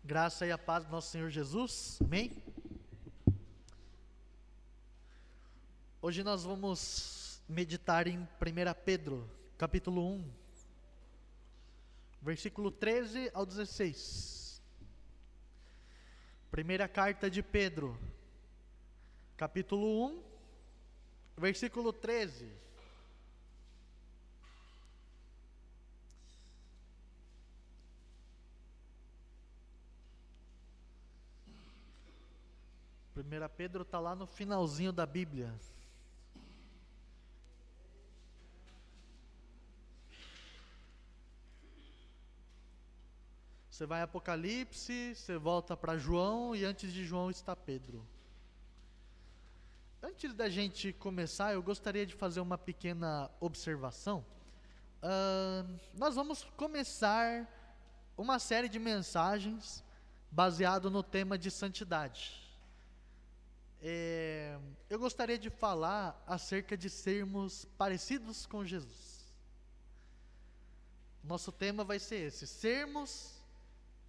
Graça e a paz do nosso Senhor Jesus, amém? Hoje nós vamos meditar em 1 Pedro, capítulo 1, versículo 13 ao 16. Primeira carta de Pedro, capítulo 1, versículo 13. Primeira Pedro está lá no finalzinho da Bíblia. Você vai a Apocalipse, você volta para João e antes de João está Pedro. Antes da gente começar, eu gostaria de fazer uma pequena observação. Nós vamos começar uma série de mensagens baseado no tema de santidade. Eu gostaria de falar acerca de sermos parecidos com Jesus. Nosso tema vai ser esse: sermos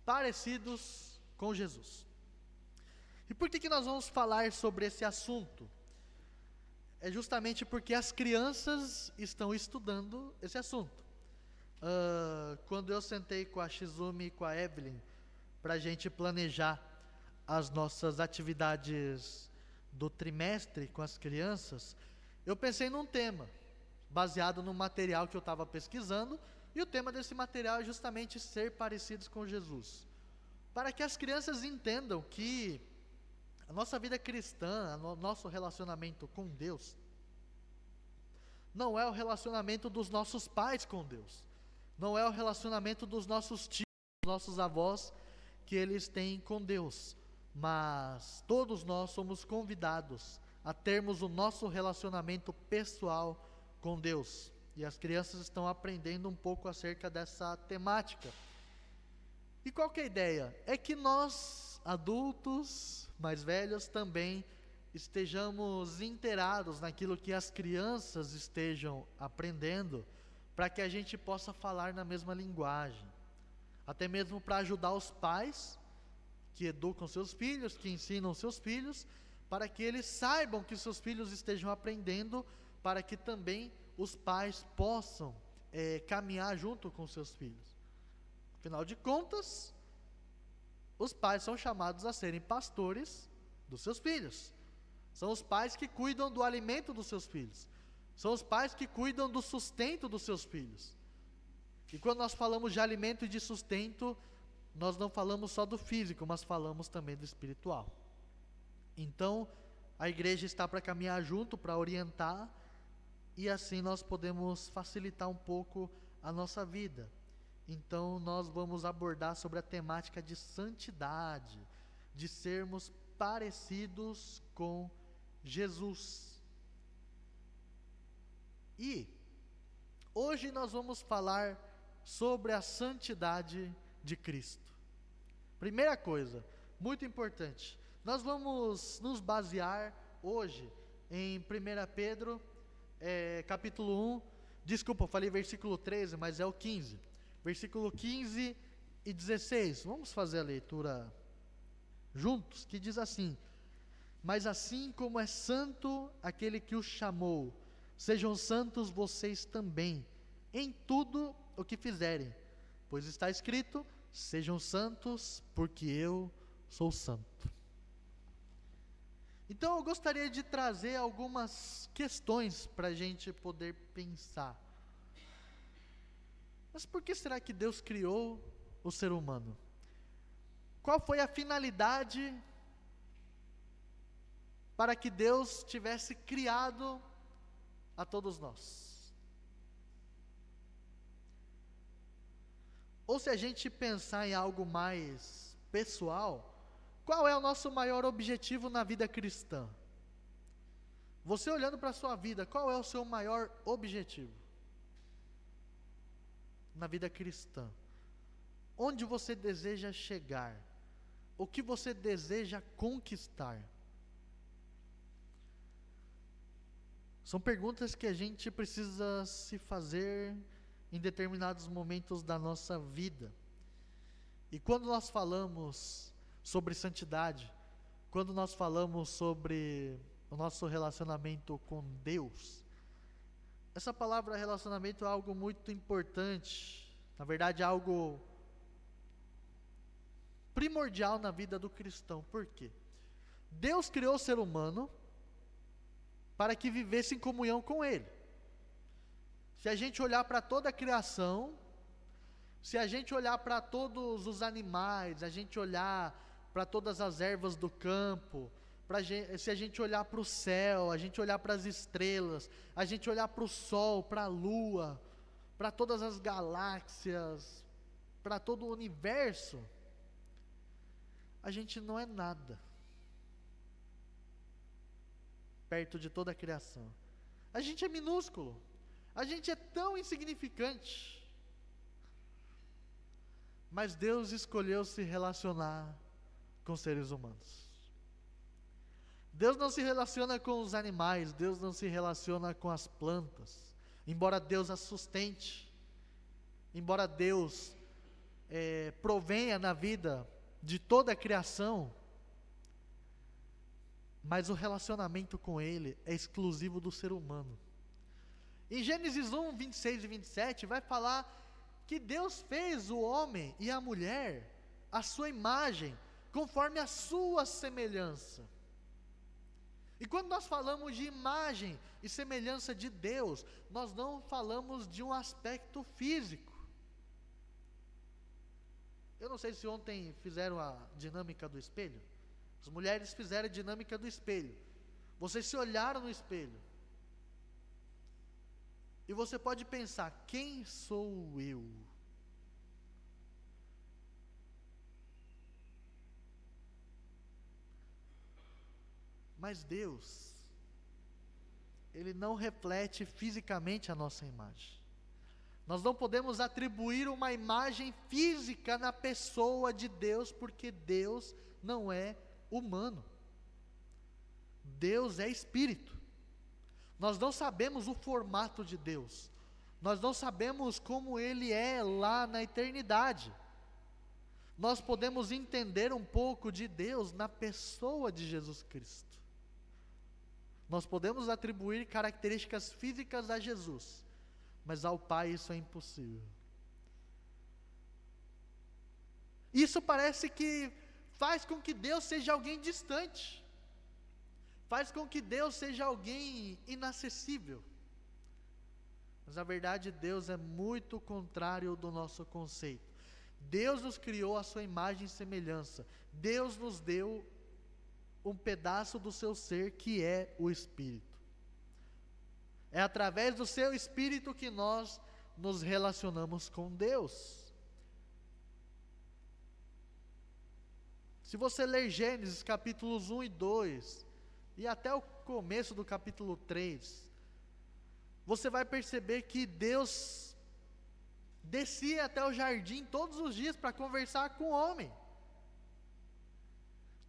parecidos com Jesus. E por que nós vamos falar sobre esse assunto? É justamente porque as crianças estão estudando esse assunto. Quando eu sentei com a Shizumi e com a Evelyn para a gente planejar as nossas atividades do trimestre com as crianças, eu pensei num tema baseado no material que eu estava pesquisando, e o tema desse material é justamente ser parecidos com Jesus, para que as crianças entendam que a nossa vida cristã, o nosso relacionamento com Deus, não é o relacionamento dos nossos pais com Deus, não é o relacionamento dos nossos tios, dos nossos avós, que eles têm com Deus, mas todos nós somos convidados a termos o nosso relacionamento pessoal com Deus, e as crianças estão aprendendo um pouco acerca dessa temática. E qual que é a ideia? É que nós, adultos, mais velhos, também estejamos inteirados naquilo que as crianças estejam aprendendo, para que a gente possa falar na mesma linguagem, até mesmo para ajudar os pais que educam seus filhos, que ensinam seus filhos, para que eles saibam que seus filhos estejam aprendendo, para que também os pais possam caminhar junto com seus filhos. Afinal de contas, os pais são chamados a serem pastores dos seus filhos. São os pais que cuidam do alimento dos seus filhos. São os pais que cuidam do sustento dos seus filhos. E quando nós falamos de alimento e de sustento, nós não falamos só do físico, mas falamos também do espiritual. Então, a igreja está para caminhar junto, para orientar, e assim nós podemos facilitar um pouco a nossa vida. Então, nós vamos abordar sobre a temática de santidade, de sermos parecidos com Jesus. E hoje nós vamos falar sobre a santidade de Cristo. Primeira coisa, muito importante, nós vamos nos basear hoje em 1 Pedro, capítulo 1, desculpa, eu falei versículo 13, mas é o 15, versículo 15 e 16, vamos fazer a leitura juntos, que diz assim: mas assim como é santo aquele que os chamou, sejam santos vocês também, em tudo o que fizerem, pois está escrito: sejam santos, porque eu sou santo. Então eu gostaria de trazer algumas questões para a gente poder pensar. Mas por que será que Deus criou o ser humano? Qual foi a finalidade para que Deus tivesse criado a todos nós? Ou se a gente pensar em algo mais pessoal, qual é o nosso maior objetivo na vida cristã? Você olhando para a sua vida, qual é o seu maior objetivo na vida cristã? Onde você deseja chegar? O que você deseja conquistar? São perguntas que a gente precisa se fazer em determinados momentos da nossa vida. E quando nós falamos sobre santidade, quando nós falamos sobre o nosso relacionamento com Deus, essa palavra relacionamento é algo muito importante, na verdade é algo primordial na vida do cristão. Por quê? Deus criou o ser humano para que vivesse em comunhão com Ele. Se a gente olhar para toda a criação, se a gente olhar para todos os animais, a gente olhar para todas as ervas do campo, se a gente olhar para o céu, a gente olhar para as estrelas, a gente olhar para o sol, para a lua, para todas as galáxias, para todo o universo, a gente não é nada perto de toda a criação. A gente é minúsculo, a gente é tão insignificante. Mas Deus escolheu se relacionar com seres humanos. Deus não se relaciona com os animais, Deus não se relaciona com as plantas, embora Deus as sustente, embora Deus provenha na vida de toda a criação, mas o relacionamento com Ele é exclusivo do ser humano. Em Gênesis 1, 26 e 27 vai falar que Deus fez o homem e a mulher à sua imagem, conforme a sua semelhança. E quando nós falamos de imagem e semelhança de Deus, nós não falamos de um aspecto físico. Eu não sei se ontem fizeram a dinâmica do espelho. As mulheres fizeram a dinâmica do espelho. Vocês se olharam no espelho. E você pode pensar, quem sou eu? Mas Deus, Ele não reflete fisicamente a nossa imagem. Nós não podemos atribuir uma imagem física na pessoa de Deus, porque Deus não é humano. Deus é espírito. Nós não sabemos o formato de Deus. Nós não sabemos como Ele é lá na eternidade. Nós podemos entender um pouco de Deus na pessoa de Jesus Cristo. Nós podemos atribuir características físicas a Jesus, mas ao Pai isso é impossível. Isso parece que faz com que Deus seja alguém distante. Faz com que Deus seja alguém inacessível. Mas na verdade Deus é muito contrário do nosso conceito. Deus nos criou à sua imagem e semelhança. Deus nos deu um pedaço do seu ser que é o Espírito. É através do seu Espírito que nós nos relacionamos com Deus. Se você ler Gênesis capítulos 1 e 2, e até o começo do capítulo 3, você vai perceber que Deus descia até o jardim todos os dias para conversar com o homem.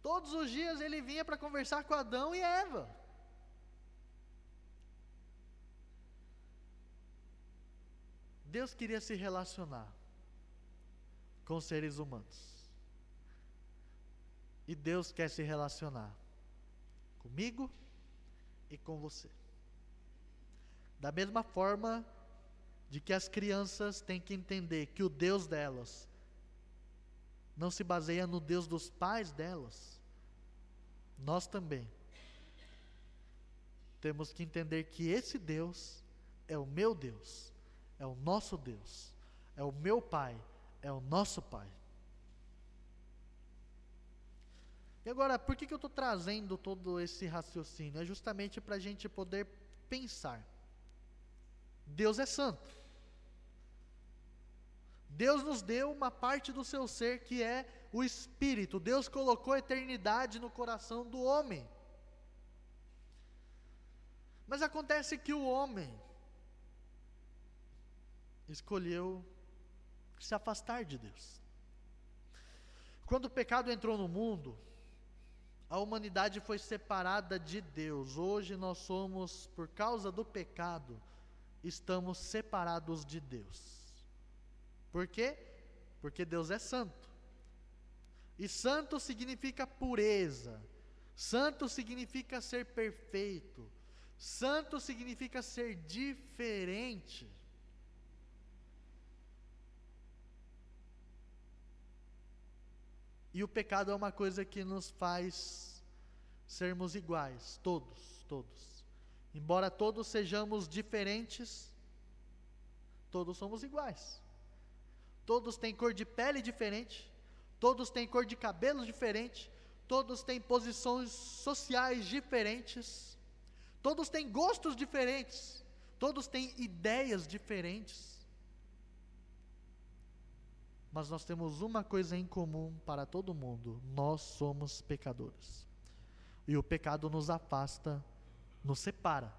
Todos os dias Ele vinha para conversar com Adão e Eva. Deus queria se relacionar com os seres humanos. E Deus quer se relacionar comigo e com você. Da mesma forma de que as crianças têm que entender que o Deus delas não se baseia no Deus dos pais delas, nós também temos que entender que esse Deus é o meu Deus, é o nosso Deus, é o meu Pai, é o nosso Pai. E agora, por que eu estou trazendo todo esse raciocínio? É justamente para a gente poder pensar. Deus é santo. Deus nos deu uma parte do seu ser que é o Espírito. Deus colocou a eternidade no coração do homem. Mas acontece que o homem escolheu se afastar de Deus. Quando o pecado entrou no mundo, a humanidade foi separada de Deus. Hoje nós somos, por causa do pecado, estamos separados de Deus. Por quê? Porque Deus é santo. E santo significa pureza. Santo significa ser perfeito. Santo significa ser diferente. E o pecado é uma coisa que nos faz sermos iguais, todos. Embora todos sejamos diferentes, todos somos iguais. Todos têm cor de pele diferente, todos têm cor de cabelo diferente, todos têm posições sociais diferentes, todos têm gostos diferentes, todos têm ideias diferentes. Mas nós temos uma coisa em comum para todo mundo: nós somos pecadores. E o pecado nos afasta, nos separa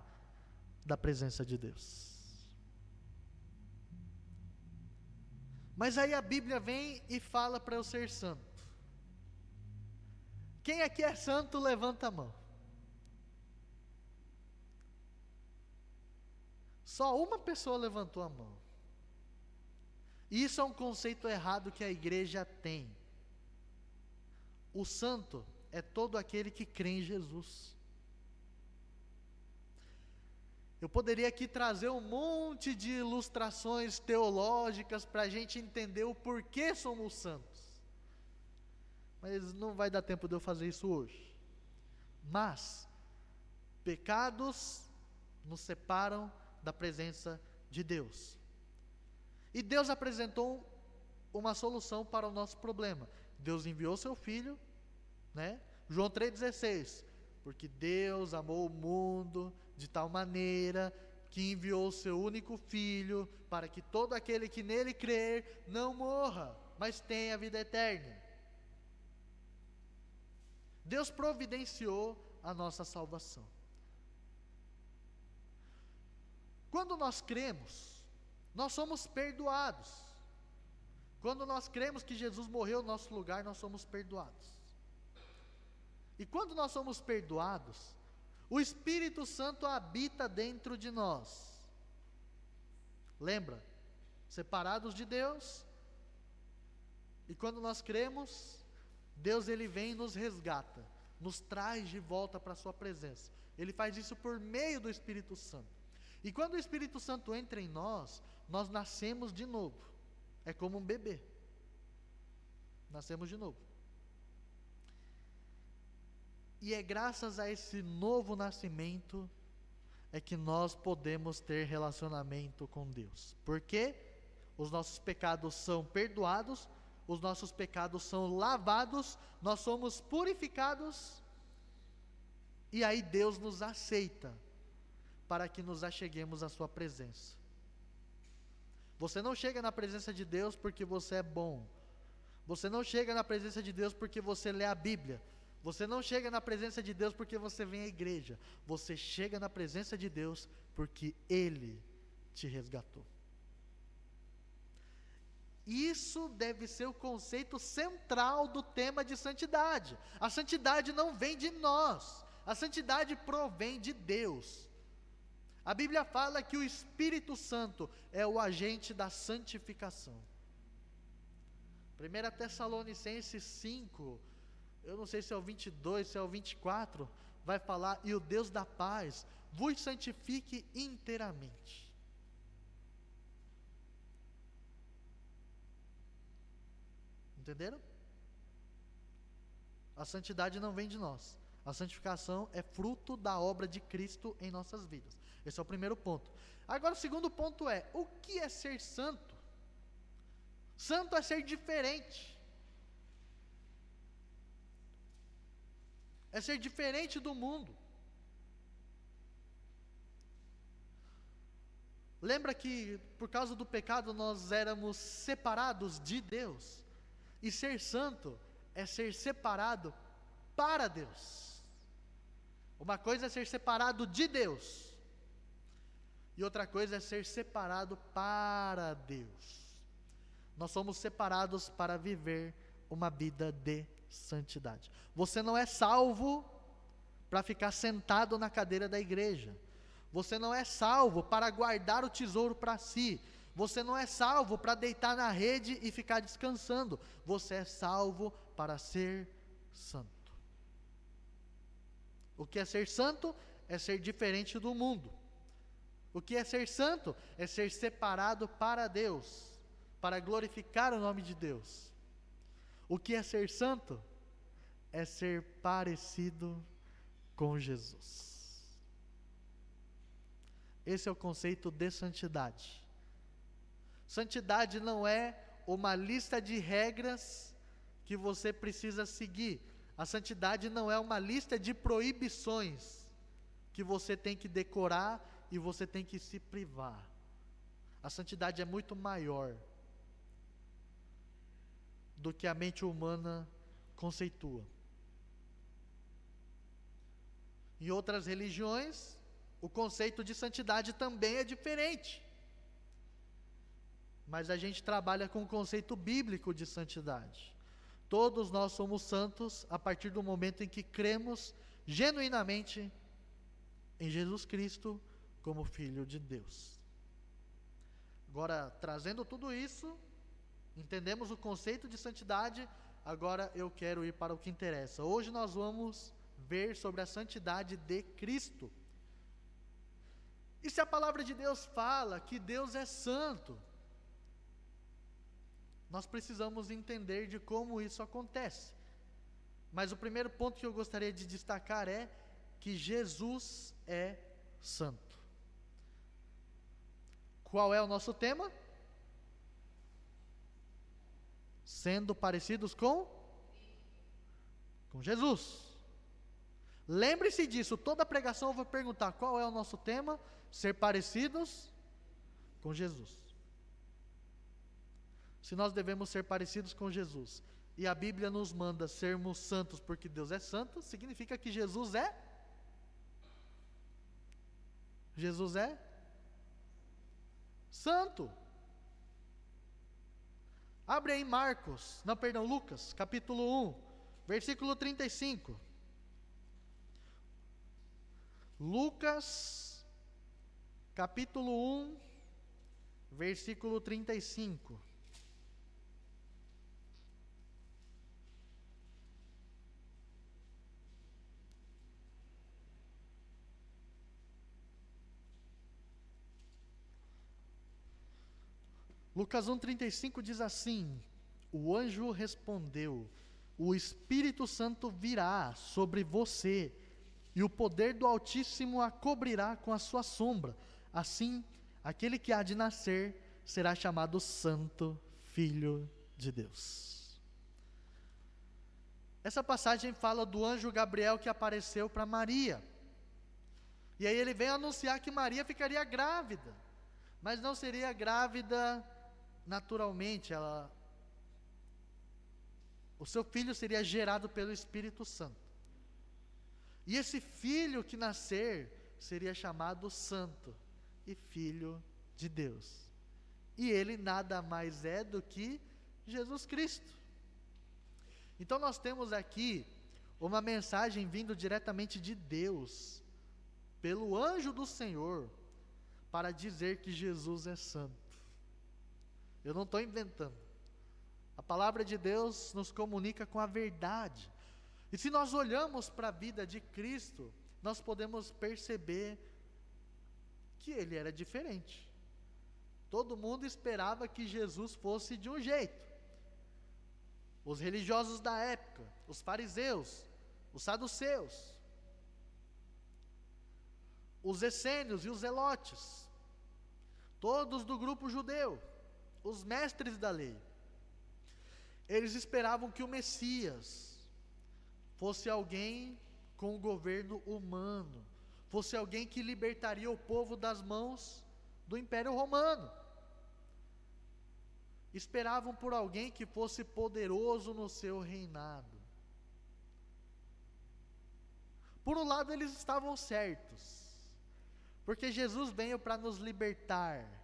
da presença de Deus. Mas aí a Bíblia vem e fala para eu ser santo. Quem aqui é santo, levanta a mão. Só uma pessoa levantou a mão. Isso é um conceito errado que a igreja tem. O santo é todo aquele que crê em Jesus. Eu poderia aqui trazer um monte de ilustrações teológicas para a gente entender o porquê somos santos. Mas não vai dar tempo de eu fazer isso hoje. Mas, pecados nos separam da presença de Deus. E Deus apresentou uma solução para o nosso problema. Deus enviou seu Filho, né? João 3,16. Porque Deus amou o mundo de tal maneira que enviou o seu único Filho, para que todo aquele que nele crer não morra, mas tenha vida eterna. Deus providenciou a nossa salvação. Quando nós cremos, nós somos perdoados. Quando nós cremos que Jesus morreu no nosso lugar, nós somos perdoados. E quando nós somos perdoados, o Espírito Santo habita dentro de nós. Lembra? Separados de Deus. E quando nós cremos, Deus ele vem e nos resgata, nos traz de volta para a sua presença. Ele faz isso por meio do Espírito Santo. E quando o Espírito Santo entra em nós, nós nascemos de novo. É como um bebê. Nascemos de novo. E é graças a esse novo nascimento é que nós podemos ter relacionamento com Deus. Porque os nossos pecados são perdoados, os nossos pecados são lavados, nós somos purificados, e aí Deus nos aceita para que nos acheguemos à sua presença. Você não chega na presença de Deus porque você é bom. Você não chega na presença de Deus porque você lê a Bíblia. Você não chega na presença de Deus porque você vem à igreja. Você chega na presença de Deus porque Ele te resgatou. Isso deve ser o conceito central do tema de santidade. A santidade não vem de nós. A santidade provém de Deus. A Bíblia fala que o Espírito Santo é o agente da santificação. 1 Tessalonicenses 5, eu não sei se é o 22, se é o 24, vai falar: e o Deus da paz vos santifique inteiramente. Entenderam? A santidade não vem de nós. A santificação é fruto da obra de Cristo em nossas vidas. Esse é o primeiro ponto. Agora o segundo ponto é: o que é ser santo? Santo é ser diferente. É ser diferente do mundo. Lembra que por causa do pecado nós éramos separados de Deus? E ser santo é ser separado para Deus. Uma coisa é ser separado de Deus, e outra coisa é ser separado para Deus. Nós somos separados para viver uma vida de santidade. Você não é salvo para ficar sentado na cadeira da igreja. Você não é salvo para guardar o tesouro para si. Você não é salvo para deitar na rede e ficar descansando. Você é salvo para ser santo. O que é ser santo? É ser diferente do mundo. O que é ser santo? É ser separado para Deus, para glorificar o nome de Deus. O que é ser santo? É ser parecido com Jesus. Esse é o conceito de santidade. Santidade não é uma lista de regras que você precisa seguir. A santidade não é uma lista de proibições que você tem que decorar e você tem que se privar. A santidade é muito maior do que a mente humana conceitua. Em outras religiões, o conceito de santidade também é diferente. Mas a gente trabalha com o conceito bíblico de santidade. Todos nós somos santos a partir do momento em que cremos genuinamente em Jesus Cristo como Filho de Deus. Agora, trazendo tudo isso, entendemos o conceito de santidade, agora eu quero ir para o que interessa. Hoje nós vamos ver sobre a santidade de Cristo. E se a palavra de Deus fala que Deus é santo, nós precisamos entender de como isso acontece. Mas o primeiro ponto que eu gostaria de destacar é que Jesus é santo. Qual é o nosso tema? Sendo parecidos com Jesus. Lembre-se disso, toda pregação eu vou perguntar qual é o nosso tema? Ser parecidos com Jesus. Se nós devemos ser parecidos com Jesus, e a Bíblia nos manda sermos santos porque Deus é santo, significa que Jesus é santo. Abre aí Lucas, capítulo 1, versículo 35. Lucas, capítulo 1, versículo 35. Lucas 1,35 diz assim: o anjo respondeu: o Espírito Santo virá sobre você, e o poder do Altíssimo a cobrirá com a sua sombra. Assim, aquele que há de nascer será chamado Santo Filho de Deus. Essa passagem fala do anjo Gabriel que apareceu para Maria. E aí ele vem anunciar que Maria ficaria grávida, mas não seria grávida naturalmente, o seu filho seria gerado pelo Espírito Santo. E esse filho que nascer seria chamado Santo e Filho de Deus. E ele nada mais é do que Jesus Cristo. Então nós temos aqui uma mensagem vindo diretamente de Deus, pelo anjo do Senhor, para dizer que Jesus é santo. Eu não estou inventando. A palavra de Deus nos comunica com a verdade. E se nós olhamos para a vida de Cristo, nós podemos perceber que ele era diferente. Todo mundo esperava que Jesus fosse de um jeito. Os religiosos da época, os fariseus, os saduceus, os essênios e os zelotes, todos do grupo judeu, os mestres da lei, eles esperavam que o Messias fosse alguém com o governo humano, fosse alguém que libertaria o povo das mãos do Império Romano. Esperavam por alguém que fosse poderoso no seu reinado. Por um lado, eles estavam certos, porque Jesus veio para nos libertar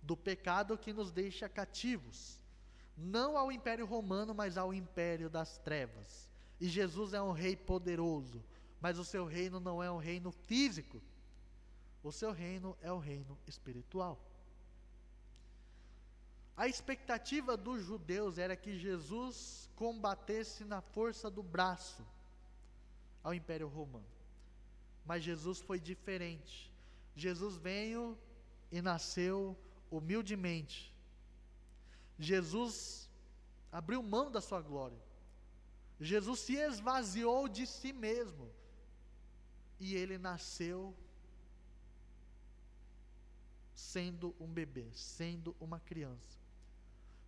do pecado que nos deixa cativos, não ao Império Romano, mas ao império das trevas. E Jesus é um rei poderoso, mas o seu reino não é um reino físico, o seu reino é um reino espiritual. A expectativa dos judeus era que Jesus combatesse na força do braço ao Império Romano. Mas Jesus foi diferente. Jesus veio e nasceu humildemente. Jesus abriu mão da sua glória. Jesus se esvaziou de si mesmo. E ele nasceu sendo um bebê, sendo uma criança,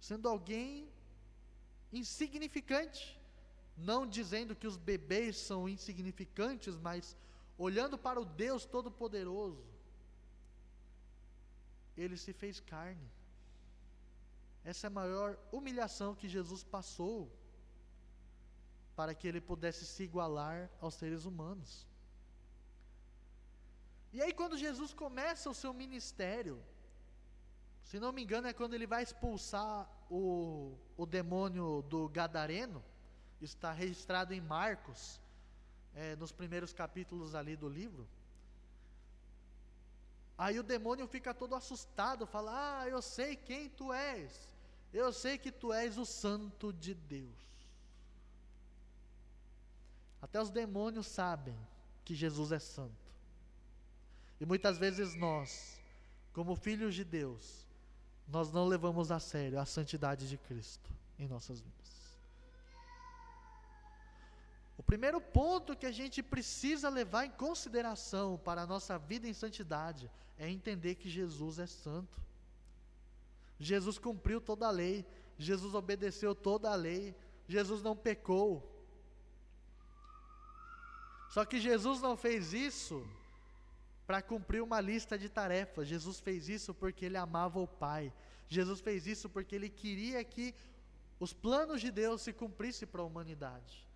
sendo alguém insignificante, não dizendo que os bebês são insignificantes, mas olhando para o Deus Todo-Poderoso, ele se fez carne. Essa é a maior humilhação que Jesus passou, para que ele pudesse se igualar aos seres humanos. E aí quando Jesus começa o seu ministério, se não me engano é quando ele vai expulsar o demônio do Gadareno, está registrado em Marcos, nos primeiros capítulos ali do livro. Aí o demônio fica todo assustado, fala: eu sei quem tu és, eu sei que tu és o Santo de Deus. Até os demônios sabem que Jesus é santo. E muitas vezes nós, como filhos de Deus, nós não levamos a sério a santidade de Cristo em nossas vidas. O primeiro ponto que a gente precisa levar em consideração para a nossa vida em santidade é entender que Jesus é santo. Jesus cumpriu toda a lei, Jesus obedeceu toda a lei, Jesus não pecou. Só que Jesus não fez isso para cumprir uma lista de tarefas. Jesus fez isso porque ele amava o Pai. Jesus fez isso porque ele queria que os planos de Deus se cumprissem para a humanidade.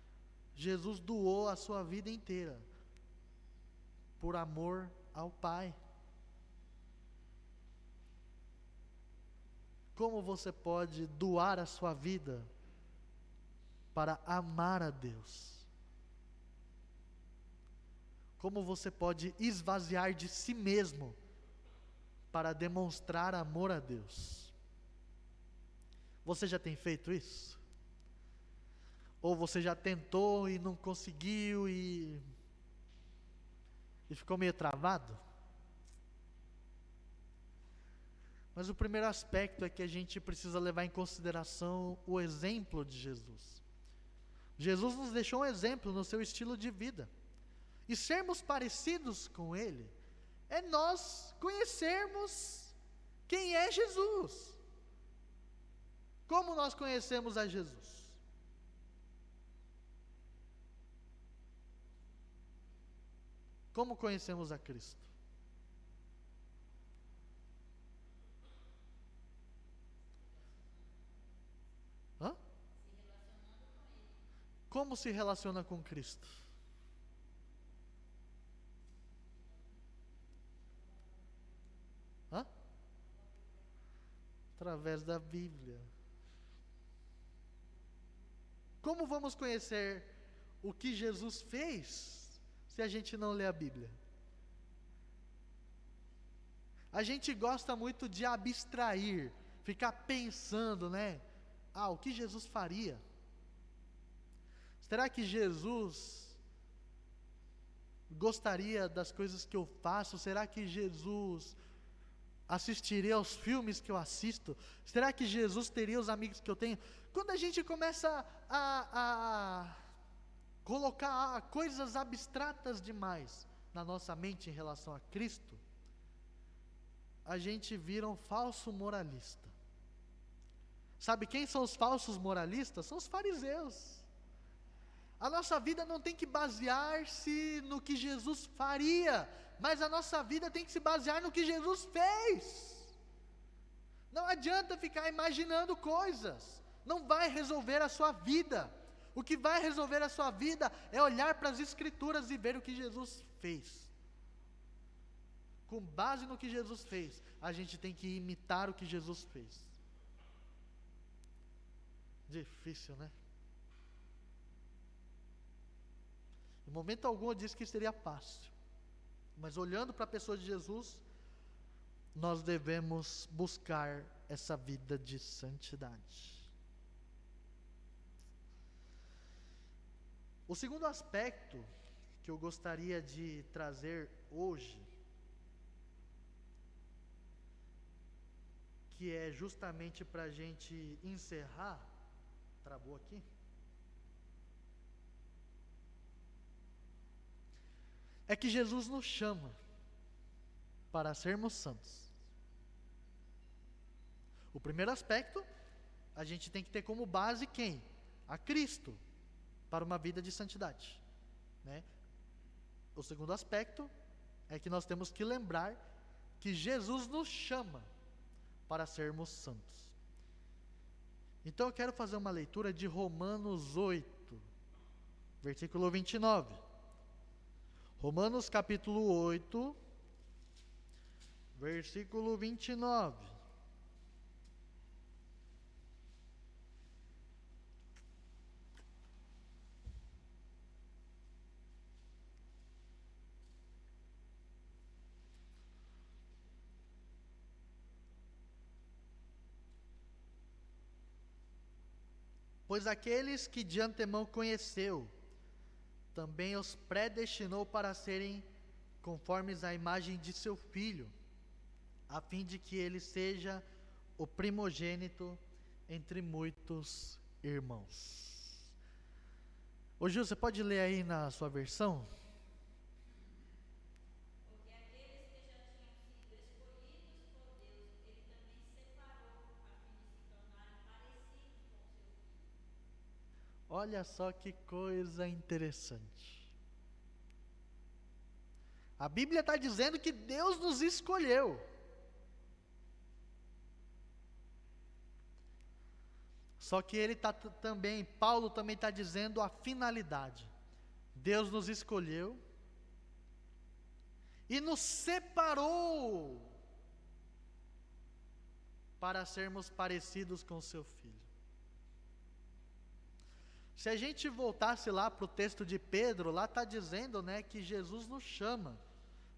Jesus doou a sua vida inteira por amor ao Pai. Como você pode doar a sua vida para amar a Deus? Como você pode esvaziar de si mesmo para demonstrar amor a Deus? Você já tem feito isso? Ou você já tentou e não conseguiu e ficou meio travado? Mas o primeiro aspecto é que a gente precisa levar em consideração o exemplo de Jesus. Jesus nos deixou um exemplo no seu estilo de vida. E sermos parecidos com Ele é nós conhecermos quem é Jesus. Como nós conhecemos a Jesus? Como conhecemos a Cristo? Hã? Como se relaciona com Cristo? Hã? Através da Bíblia. Como vamos conhecer o que Jesus fez se a gente não lê a Bíblia? A gente gosta muito de abstrair, ficar pensando, né? O que Jesus faria? Será que Jesus gostaria das coisas que eu faço? Será que Jesus assistiria aos filmes que eu assisto? Será que Jesus teria os amigos que eu tenho? Quando a gente começa a colocar coisas abstratas demais na nossa mente em relação a Cristo, a gente vira um falso moralista. Sabe quem são os falsos moralistas? São os fariseus. A nossa vida não tem que basear-se no que Jesus faria, mas a nossa vida tem que se basear no que Jesus fez. Não adianta ficar imaginando coisas, não vai resolver a sua vida. O que vai resolver a sua vida é olhar para as Escrituras e ver o que Jesus fez. Com base no que Jesus fez, a gente tem que imitar o que Jesus fez. Difícil, né? Em momento algum eu disse que seria fácil. Mas olhando para a pessoa de Jesus, nós devemos buscar essa vida de santidade. O segundo aspecto que eu gostaria de trazer hoje, que é justamente para a gente encerrar, travou aqui? É que Jesus nos chama para sermos santos. O primeiro aspecto, a gente tem que ter como base quem? A Cristo, para uma vida de santidade, né? O segundo aspecto é que nós temos que lembrar que Jesus nos chama para sermos santos. Então eu quero fazer uma leitura de Romanos 8, versículo 29. Romanos capítulo 8, versículo 29. Pois aqueles que de antemão conheceu, também os predestinou para serem conformes à imagem de seu Filho, a fim de que ele seja o primogênito entre muitos irmãos. Ô Gil, você pode ler aí na sua versão? Porque aqueles que já tinham sido escolhidos por Deus, ele também separou, a fim de se tornarem parecidos com seu Filho. Olha só que coisa interessante. A Bíblia está dizendo que Deus nos escolheu. Só que Paulo também está dizendo a finalidade. Deus nos escolheu e nos separou para sermos parecidos com seu Filho. Se a gente voltasse lá para o texto de Pedro, lá está dizendo, né, que Jesus nos chama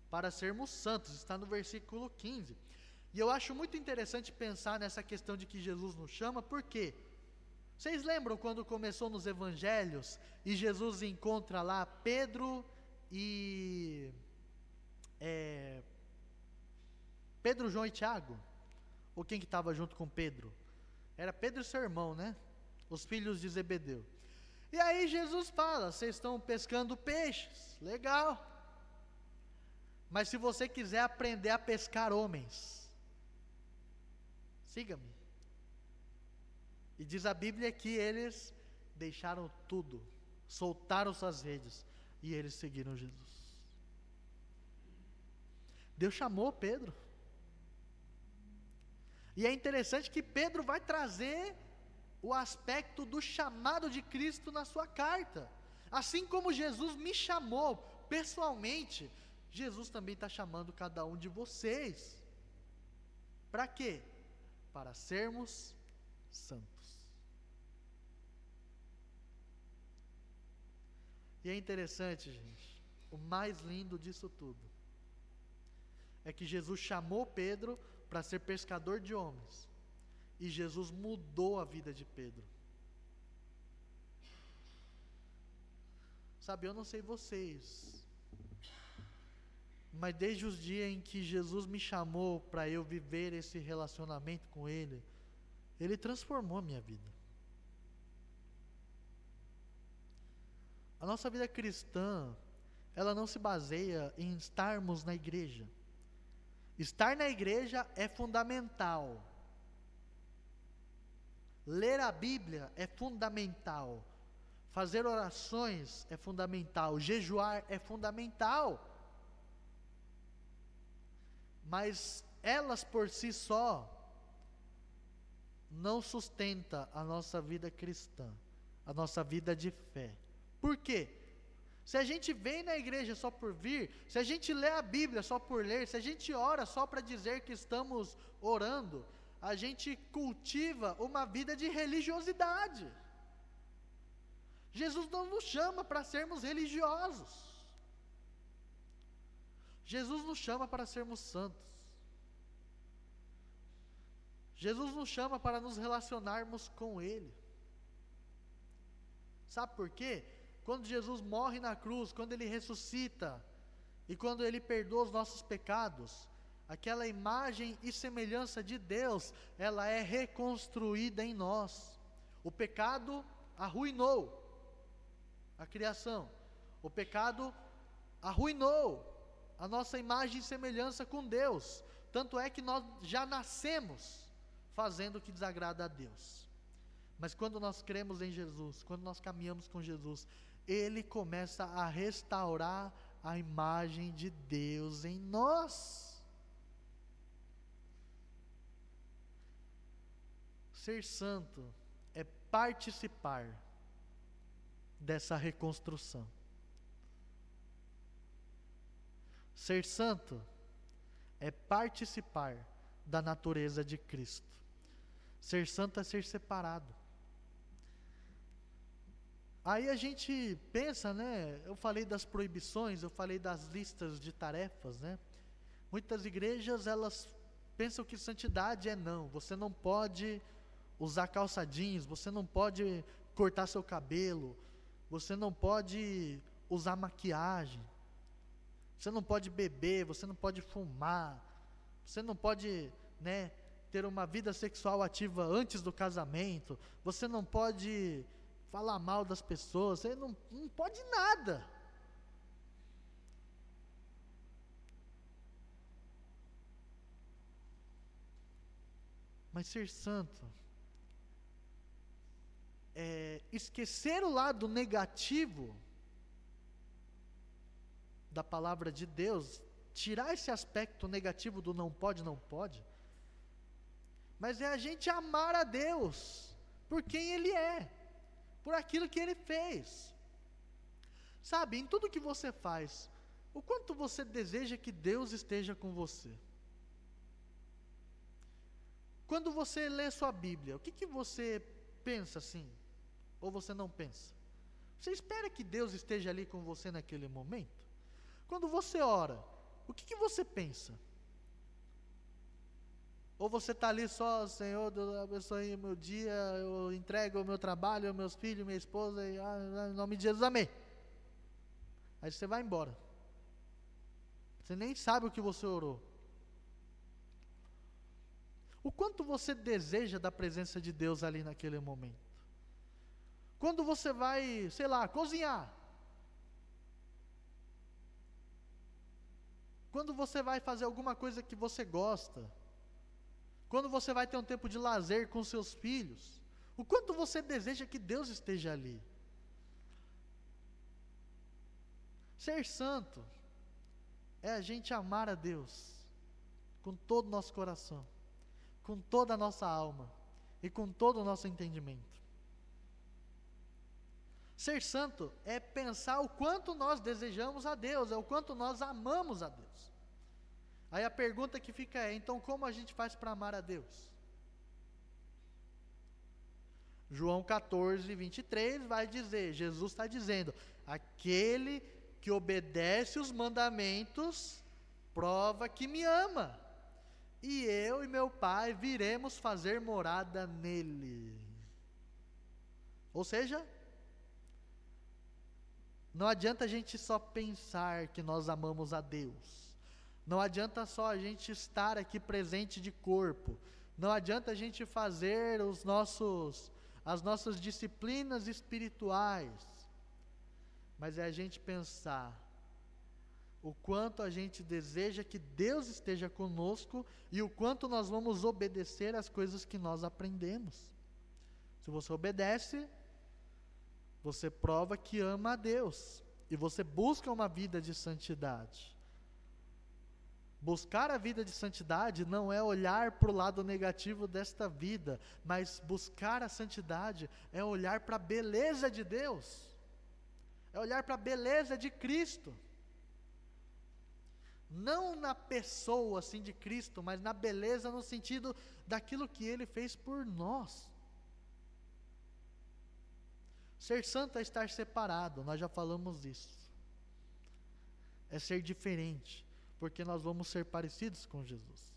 para sermos santos, está no versículo 15. E eu acho muito interessante pensar nessa questão de que Jesus nos chama, por quê? Vocês lembram quando começou nos evangelhos e Jesus encontra lá Pedro e Pedro, João e Tiago? Ou quem que estava junto com Pedro? Era Pedro e seu irmão, né? Os filhos de Zebedeu. E aí Jesus fala, vocês estão pescando peixes, legal. Mas se você quiser aprender a pescar homens, siga-me. E diz a Bíblia que eles deixaram tudo, soltaram suas redes e eles seguiram Jesus. Deus chamou Pedro. E é interessante que Pedro vai trazer o aspecto do chamado de Cristo na sua carta. Assim como Jesus me chamou pessoalmente, Jesus também está chamando cada um de vocês. Para quê? Para sermos santos. E é interessante, gente, o mais lindo disso tudo é que Jesus chamou Pedro para ser pescador de homens. E Jesus mudou a vida de Pedro. Sabe, eu não sei vocês, mas desde os dias em que Jesus me chamou para eu viver esse relacionamento com Ele, Ele transformou a minha vida. A nossa vida cristã, ela não se baseia em estarmos na igreja. Estar na igreja é fundamental. Ler a Bíblia é fundamental. Fazer orações é fundamental. Jejuar é fundamental. Mas elas por si só não sustenta a nossa vida cristã, a nossa vida de fé. Por quê? Se a gente vem na igreja só por vir, se a gente lê a Bíblia só por ler, se a gente ora só para dizer que estamos orando, a gente cultiva uma vida de religiosidade. Jesus não nos chama para sermos religiosos. Jesus nos chama para sermos santos. Jesus nos chama para nos relacionarmos com Ele. Sabe por quê? Quando Jesus morre na cruz, quando Ele ressuscita, e quando Ele perdoa os nossos pecados, aquela imagem e semelhança de Deus, ela é reconstruída em nós. O pecado arruinou a criação. O pecado arruinou a nossa imagem e semelhança com Deus. Tanto é que nós já nascemos fazendo o que desagrada a Deus. Mas quando nós cremos em Jesus, quando nós caminhamos com Jesus, Ele começa a restaurar a imagem de Deus em nós. Ser santo é participar dessa reconstrução. Ser santo é participar da natureza de Cristo. Ser santo é ser separado. Aí a gente pensa, né? Eu falei das proibições, eu falei das listas de tarefas, né? Muitas igrejas, elas pensam que santidade é não. Você não pode usar calça jeans, você não pode cortar seu cabelo, você não pode usar maquiagem, você não pode beber, você não pode fumar, você não pode, né, ter uma vida sexual ativa antes do casamento, você não pode falar mal das pessoas, você não pode nada. Mas ser santo é esquecer o lado negativo da palavra de Deus, tirar esse aspecto negativo do não pode, mas é a gente amar a Deus por quem Ele é, por aquilo que Ele fez. Sabe, em tudo que você faz, o quanto você deseja que Deus esteja com você? Quando você lê sua Bíblia, o que você pensa assim? Ou você não pensa? Você espera que Deus esteja ali com você naquele momento? Quando você ora, o que você pensa? Ou você está ali só, Senhor, Deus abençoe o meu dia, eu entrego o meu trabalho, meus filhos, minha esposa, e, em nome de Jesus, amém. Aí você vai embora. Você nem sabe o que você orou. O quanto você deseja da presença de Deus ali naquele momento? Quando você vai, sei lá, cozinhar. Quando você vai fazer alguma coisa que você gosta. Quando você vai ter um tempo de lazer com seus filhos. O quanto você deseja que Deus esteja ali. Ser santo é a gente amar a Deus com todo o nosso coração, com toda a nossa alma e com todo o nosso entendimento. Ser santo é pensar o quanto nós desejamos a Deus, é o quanto nós amamos a Deus. Aí a pergunta que fica é, então como a gente faz para amar a Deus? João 14, 23 vai dizer, Jesus está dizendo, aquele que obedece os mandamentos, prova que me ama. E eu e meu Pai viremos fazer morada nele. Ou seja, não adianta a gente só pensar que nós amamos a Deus. Não adianta só a gente estar aqui presente de corpo. Não adianta a gente fazer as nossas disciplinas espirituais. Mas é a gente pensar o quanto a gente deseja que Deus esteja conosco e o quanto nós vamos obedecer às coisas que nós aprendemos. Se você obedece, você prova que ama a Deus e você busca uma vida de santidade. Buscar a vida de santidade não é olhar para o lado negativo desta vida, mas buscar a santidade é olhar para a beleza de Deus, é olhar para a beleza de Cristo. Não na pessoa assim de Cristo, mas na beleza no sentido daquilo que Ele fez por nós. Ser santo é estar separado, nós já falamos isso. É ser diferente, porque nós vamos ser parecidos com Jesus.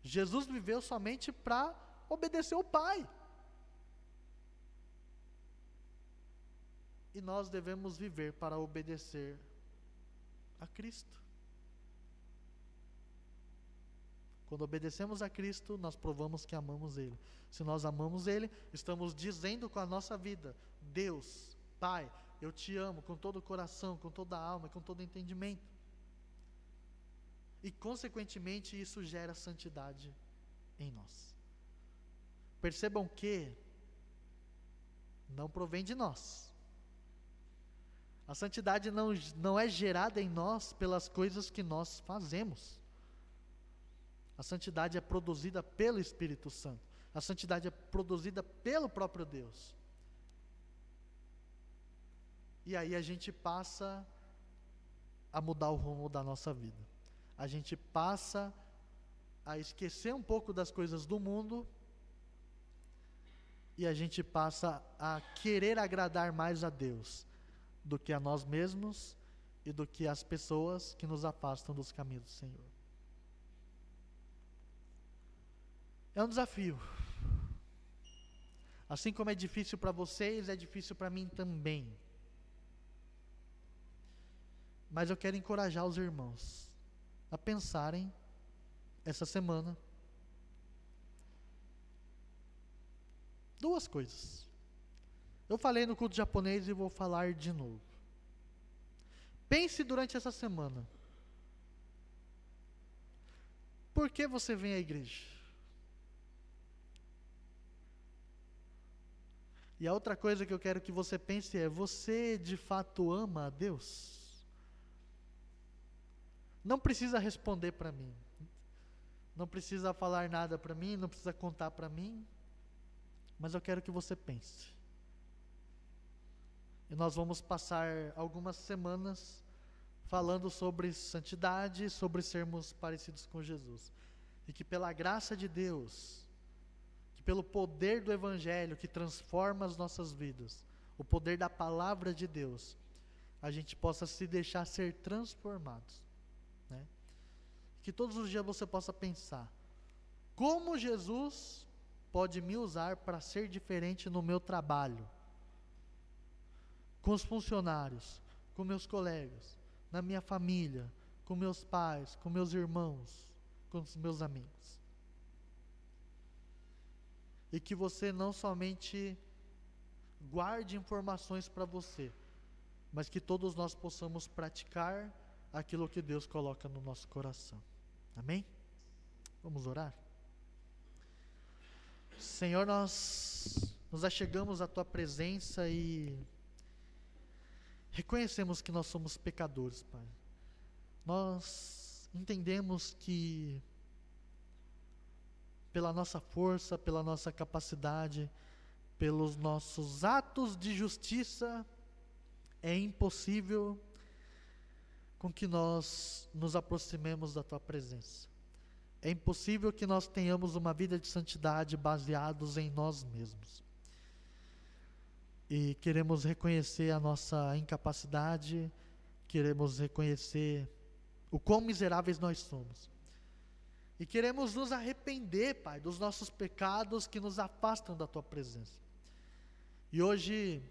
Jesus viveu somente para obedecer o Pai. E nós devemos viver para obedecer a Cristo. Quando obedecemos a Cristo, nós provamos que amamos Ele. Se nós amamos Ele, estamos dizendo com a nossa vida: Deus, Pai, eu te amo com todo o coração, com toda a alma, com todo o entendimento. E consequentemente isso gera santidade em nós. Percebam que não provém de nós. A santidade não é gerada em nós pelas coisas que nós fazemos. A santidade é produzida pelo Espírito Santo. A santidade é produzida pelo próprio Deus. E aí a gente passa a mudar o rumo da nossa vida. A gente passa a esquecer um pouco das coisas do mundo e a gente passa a querer agradar mais a Deus do que a nós mesmos e do que as pessoas que nos afastam dos caminhos do Senhor. É um desafio. Assim como é difícil para vocês, é difícil para mim também. Mas eu quero encorajar os irmãos a pensarem essa semana duas coisas. Eu falei no culto japonês e vou falar de novo. Pense durante essa semana: por que você vem à igreja? E a outra coisa que eu quero que você pense é: você de fato ama a Deus? Não precisa responder para mim. Não precisa falar nada para mim, não precisa contar para mim. Mas eu quero que você pense. E nós vamos passar algumas semanas falando sobre santidade, sobre sermos parecidos com Jesus. E que pela graça de Deus, que pelo poder do Evangelho que transforma as nossas vidas, o poder da palavra de Deus, a gente possa se deixar ser transformados. Né? Que todos os dias você possa pensar: como Jesus pode me usar para ser diferente no meu trabalho, com os funcionários, com meus colegas, na minha família, com meus pais, com meus irmãos, com os meus amigos. E que você não somente guarde informações para você, mas que todos nós possamos praticar aquilo que Deus coloca no nosso coração. Amém? Vamos orar? Senhor, nós nos achegamos à Tua presença e reconhecemos que nós somos pecadores, Pai. Nós entendemos que pela nossa força, pela nossa capacidade, pelos nossos atos de justiça, é impossível com que nós nos aproximemos da Tua presença. É impossível que nós tenhamos uma vida de santidade baseados em nós mesmos. E queremos reconhecer a nossa incapacidade, queremos reconhecer o quão miseráveis nós somos. E queremos nos arrepender, Pai, dos nossos pecados que nos afastam da Tua presença. E hoje,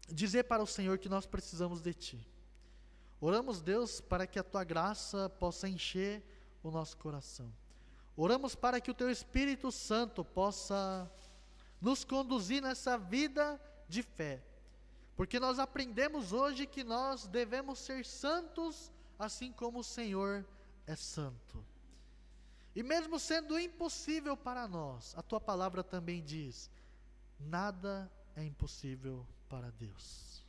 dizer para o Senhor que nós precisamos de Ti. Oramos, Deus, para que a Tua graça possa encher o nosso coração. Oramos para que o Teu Espírito Santo possa nos conduzir nessa vida de fé. Porque nós aprendemos hoje que nós devemos ser santos, assim como o Senhor é santo. E mesmo sendo impossível para nós, a Tua palavra também diz: nada é impossível para Deus.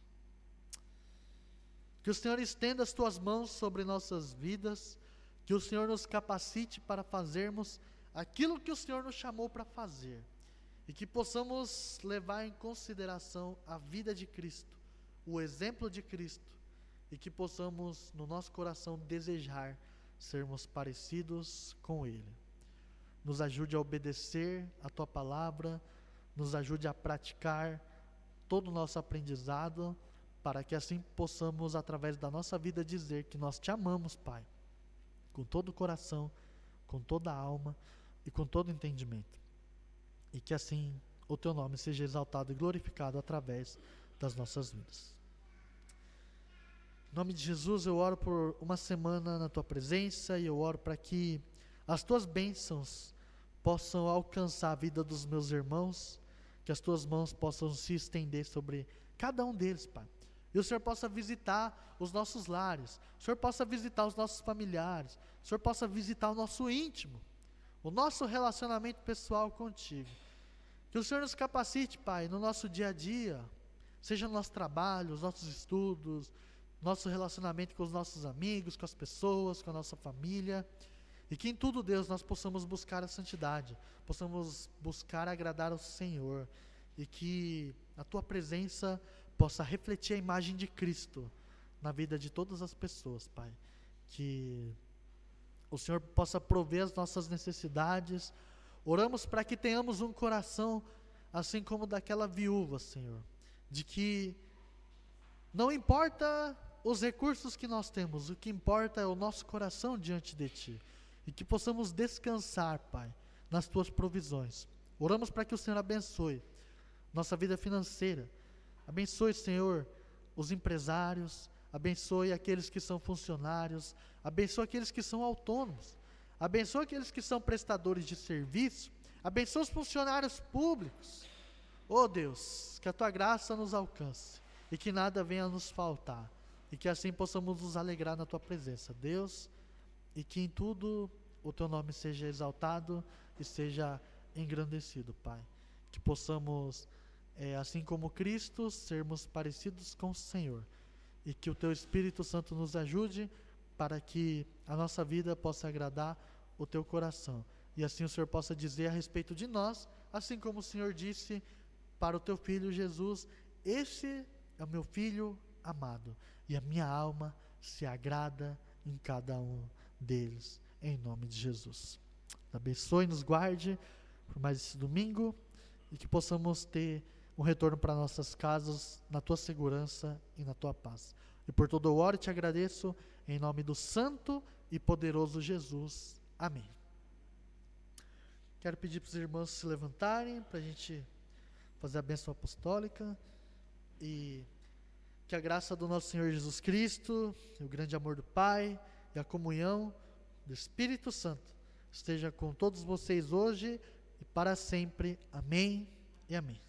Que o Senhor estenda as Tuas mãos sobre nossas vidas, que o Senhor nos capacite para fazermos aquilo que o Senhor nos chamou para fazer, e que possamos levar em consideração a vida de Cristo, o exemplo de Cristo, e que possamos no nosso coração desejar sermos parecidos com Ele. Nos ajude a obedecer a Tua palavra, nos ajude a praticar todo o nosso aprendizado, para que assim possamos, através da nossa vida, dizer que nós Te amamos, Pai, com todo o coração, com toda a alma e com todo o entendimento. e que assim o teu nome seja exaltado e glorificado através das nossas vidas. Em nome de Jesus, eu oro por uma semana na tua presença e eu oro para que as tuas bênçãos possam alcançar a vida dos meus irmãos, que as tuas mãos possam se estender sobre cada um deles, Pai. E o Senhor possa visitar os nossos lares, o Senhor possa visitar os nossos familiares, o Senhor possa visitar o nosso íntimo, o nosso relacionamento pessoal contigo. Que o Senhor nos capacite, Pai, no nosso dia a dia, seja no nosso trabalho, os nossos estudos, nosso relacionamento com os nossos amigos, com as pessoas, com a nossa família, e que em tudo, Deus, nós possamos buscar a santidade, possamos buscar agradar ao Senhor, e que a tua presença possa refletir a imagem de Cristo na vida de todas as pessoas, Pai. Que o Senhor possa prover as nossas necessidades. Oramos para que tenhamos um coração assim como daquela viúva, Senhor, de que não importa os recursos que nós temos, o que importa é o nosso coração diante de Ti, e que possamos descansar, Pai, nas Tuas provisões. Oramos para que o Senhor abençoe nossa vida financeira, abençoe, Senhor, os empresários, abençoe aqueles que são funcionários, abençoe aqueles que são autônomos, abençoe aqueles que são prestadores de serviço, abençoe os funcionários públicos. Oh Deus, que a Tua graça nos alcance e que nada venha a nos faltar, e que assim possamos nos alegrar na Tua presença, Deus, e que em tudo o Teu nome seja exaltado e seja engrandecido, Pai. Que possamos, assim como Cristo, sermos parecidos com o Senhor, e que o Teu Espírito Santo nos ajude para que a nossa vida possa agradar o Teu coração, e assim o Senhor possa dizer a respeito de nós, assim como o Senhor disse para o Teu Filho Jesus: esse é o meu Filho amado, e a minha alma se agrada em cada um deles, em nome de Jesus. Abençoe e nos guarde por mais esse domingo, e que possamos ter um retorno para nossas casas na Tua segurança e na Tua paz. E por todo eu oro e te agradeço, em nome do santo e poderoso Jesus. Amém. Quero pedir para os irmãos se levantarem, para a gente fazer a bênção apostólica, e que a graça do nosso Senhor Jesus Cristo, o grande amor do Pai e a comunhão do Espírito Santo esteja com todos vocês hoje e para sempre. Amém e amém.